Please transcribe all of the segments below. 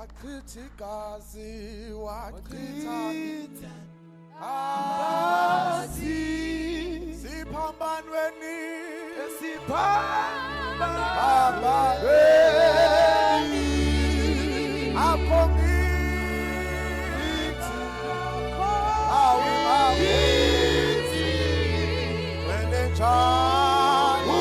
wachitha igazi wachitha siphambanweni akho ngithi awithi wena njalo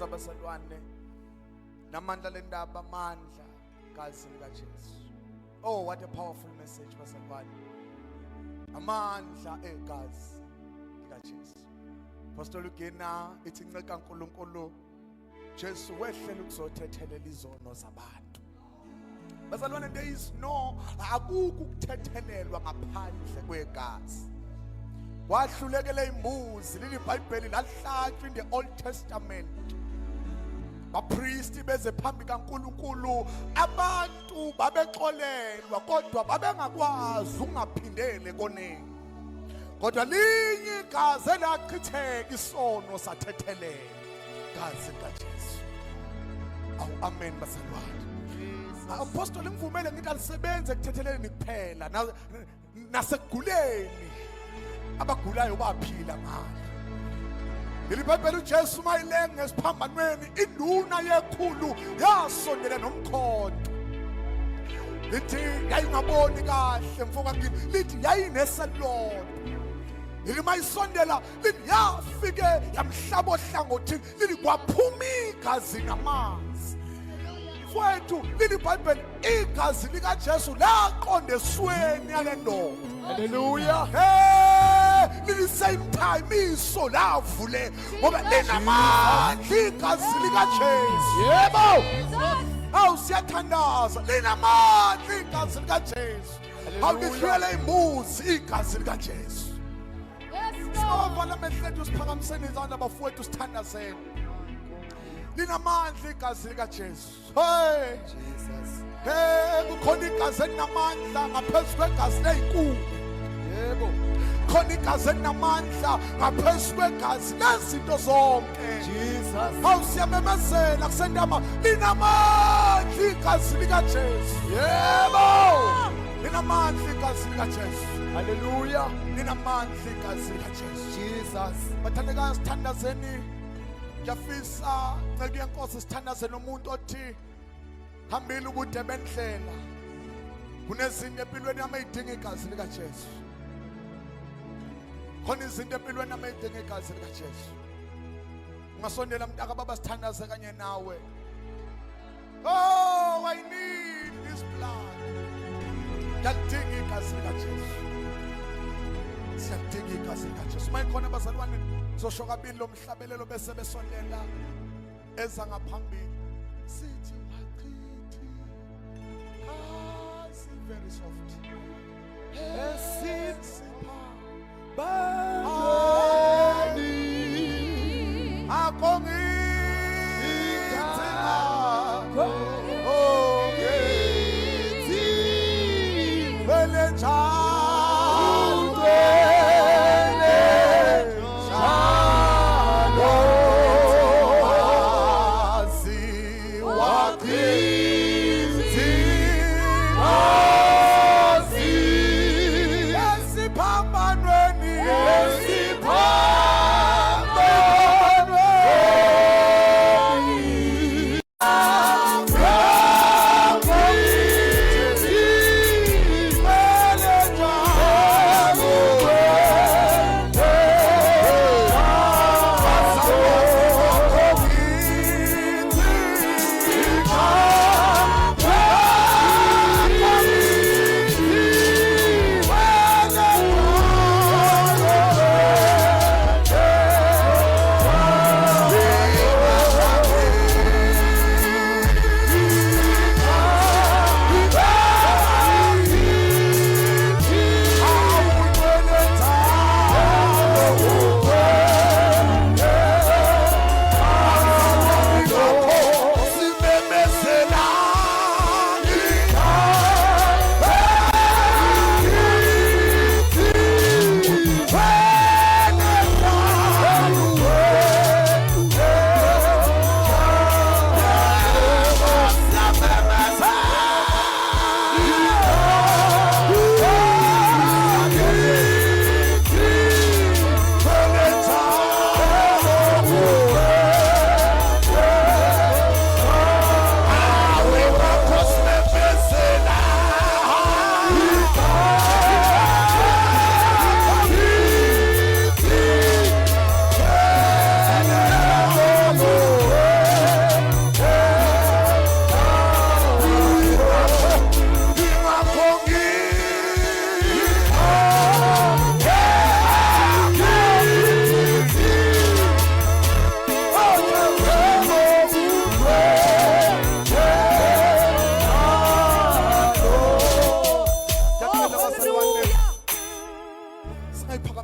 abasalwane namandla lendaba amandla gazi lika Jesu. Oh, what a powerful message basalwane. Amandla egazi lika Jesu. Apostle ugena ithi nceka uNkulunkulu Jesu wehlela ukuzothethelela izono zabantu. Basalwane, there is no akuku ukuthethelelwa ngaphandle kwegazi. Wahlulekele imbuzi leli iBhayibheli lahlathwa in the Old Testament. Bapristi beze phambi kaNkulunkulu abantu babexolelwa kodwa babengakwazi ungaphindele koneni. Kodwa linye igazi elachitheka isono sathethelela gazi kaJesu. Awu amen basalwane. Apostle ngivumele ngithi alisebenze ekuthetheleni kuphela nasekuguleni abagulayo baphila ngalo. Leli Bhayibheli uJesu mayilenge ngesiphambanweni induna yekhulu yasondela nomkhonto. Lithi yayingaboni kahle mfoka ngini, lithi yayineselona. Leli mayisondela lithi yafike yamhlaba ohlangothini, lithi kwaphuma igazi namanzi. Mfowethu leli Bhayibheli igazi lika Jesu laqonda esweni yale ndoda. Hallelujah. Lili same time iso lavule ngoba linamandla igazi lika Jesu. Yebo. Awu siyathandaza linamandla igazi lika Jesu. Awu lihlele imbuzi igazi lika Jesu. Sibavala amehlo siphakamiseni izandla bafowethu sithandazeni. Linamandla igazi lika Jesu. Hey Jesus. Hey kukhona igazi elinamandla ngaphezu kwegazi lezinkulu. Yebo. Khona igazi elinamandla ngaphezu kwegazi lezinto zonke. Jesus. Awusiyamemezela kusentama linamandla igazi lika Jesu. Yebo. Linamandla igazi lika Jesu. Hallelujah. Linamandla igazi lika Jesu. Jesus. Bathandekayo sithandazeni. Ngiyafisa nceke yenkosi sithandazeni umuntu othi hambile ubude bendlela. Kunezinto empilweni yami ezidinga igazi lika Jesu. Khona izinto empilweni yami ezidinga igazi lika Jesu. Ungasondela mntaka baba sithandaze kanye nawe. Oh, I need this blood. Ngiyadinga igazi lika Jesu. Siyadinga igazi lika Jesu. Mayikhona bazalwane sosho kabili lomhlabelelo bese besondela eza ngaphambili. Sithi wachithi. Very soft. Esipha bani akho ngithi akho ngithi vele njalo yeah.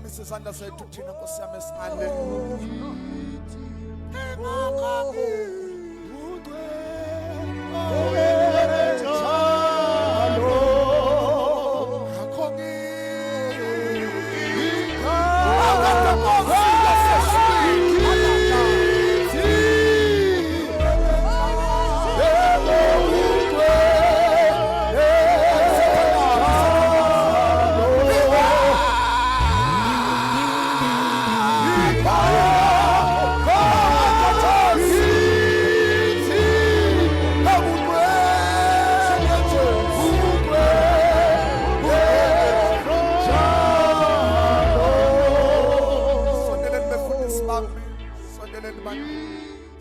Phakamisa isandla sethu thina Nkosi yami esingale.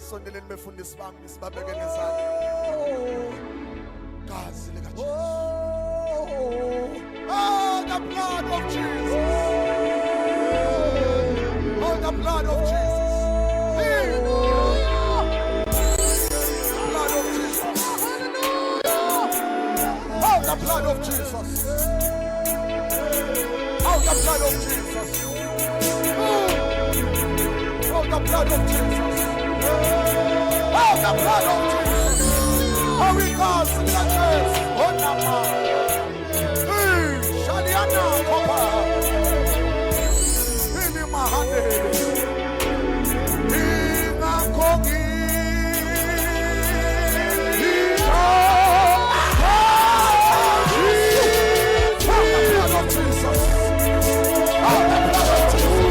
Sondeleni befundisi bami sibabeke ngezandla. Gazi lika Jesu. Oh, the blood of Jesus. Oh, the blood of Jesus. Blood of Jesus. Oh, the blood of Jesus. Oh, the blood of Jesus. Oh, the blood of Jesus. Oh, the blood of Jesus. Oh, we cast the churches. Oh, Nama. Shaliana, Papa. Ili Mahane. Ina Kogi. Oh, the blood of Jesus. Oh, the blood of Jesus.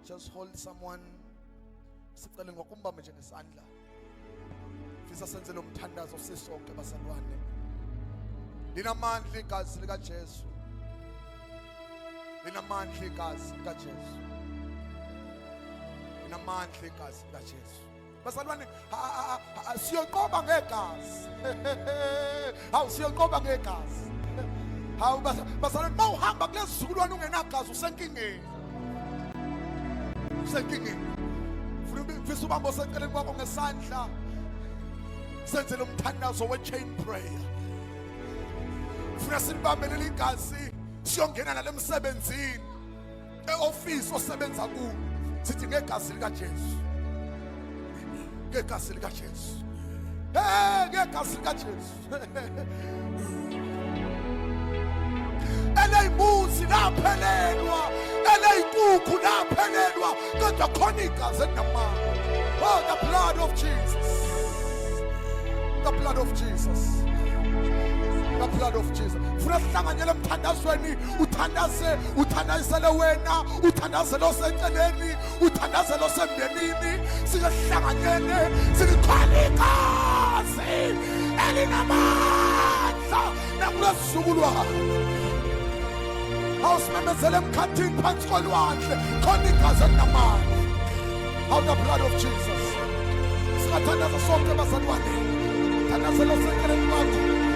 Just hold someone. Sicela ngokumbamba nje ngesandla. Fisa senze lo mthandazo sisonke basalwane. Linamandla igazi lika Jesu. Linamandla igazi lika Jesu. Linamandla igazi lika Jesu. Basalwane siyoqoba ngegazi. Hawu siyoqoba ngegazi. Hawu basalwane mawuhamba kulesizukulwane ungenagazi usenkingeni. Usenkingeni. Fisa ubamba oseceleni kwakho ngesandla. Senze lo mthandazo we-chain prayer. Funa silibambelele igazi siyongena nalemsebenzini e-office osebenza kuyo sithi ngegazi lika Jesu. Ngegazi lika Jesu. Ngegazi lika Jesu. Eleyimbuzi laphelelwa, eleyinkukhu laphelelwa, kodwa khona igazi elinamandla. Oh, the blood of Jesus. The blood of Jesus. The blood of Jesus. Funa sihlanganyele emthandazweni, uthandazele wena, uthandazele oseceleni, uthandazele osemndenini, sihlanganyele, sikhona igazi elinamandla nakulesizukulwane. awusimemezele emkhathini phansi kolwandle khona igazi elinamandla. Out the blood of Jesus. Sikathandaza sonke bazalwane. Thandaza losekeleni bakho.